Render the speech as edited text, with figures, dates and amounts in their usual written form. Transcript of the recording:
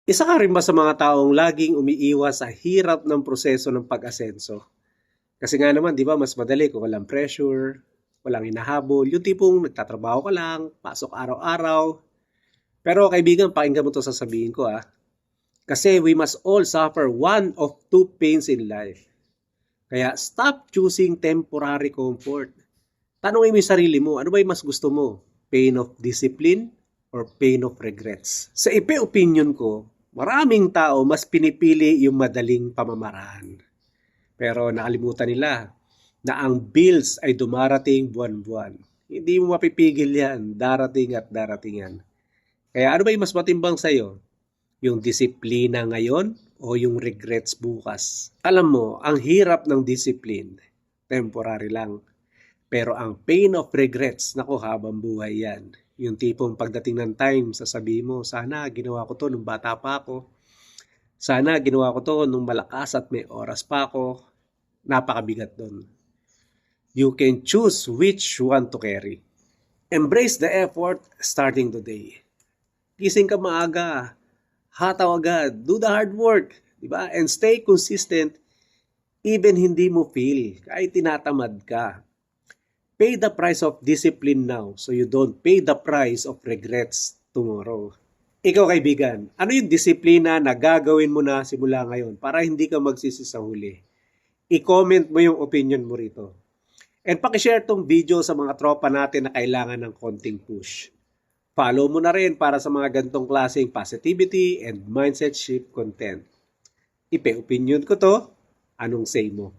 Isa ka rin ba sa mga taong laging umiiwas sa hirap ng proseso ng pag-asenso? Kasi nga naman, di ba, mas madali kung walang pressure, walang hinahabol, yung tipong nagtatrabaho ka lang, pasok araw-araw. Pero kaibigan, pakinggan mo to sasabihin ko ah. Kasi we must all suffer one of two pains in life. Kaya stop choosing temporary comfort. Tanungin mo yung sarili mo, ano ba yung mas gusto mo? Pain of discipline or pain of regrets? Sa opinion ko, maraming tao mas pinipili yung madaling pamamaraan. Pero nakalimutan nila na ang bills ay dumarating buwan-buwan. Hindi mo mapipigil yan. Darating at darating yan. Kaya ano ba yung mas matimbang sa'yo? Yung disiplina ngayon o yung regrets bukas? Alam mo, ang hirap ng discipline, temporary lang. Pero ang pain of regrets, naku, habang buhay yan. Yung tipong pagdating ng time, sasabihin mo, sana ginawa ko to nung bata pa ako. Sana ginawa ko to nung malakas at may oras pa ako. Napakabigat doon. You can choose which one to carry. Embrace the effort starting today. Gising ka maaga, hataw agad, do the hard work, di ba? And stay consistent even hindi mo feel, kahit tinatamad ka. Pay the price of discipline now so you don't pay the price of regrets tomorrow. Ikaw kaibigan, ano yung disiplina na gagawin mo na simula ngayon para hindi ka magsisi sa huli? I-comment mo yung opinion mo rito. And pakishare tong video sa mga tropa natin na kailangan ng konting push. Follow mo na rin para sa mga gantong klaseng positivity and mindset shift content. Ipe-opinion ko to, anong say mo?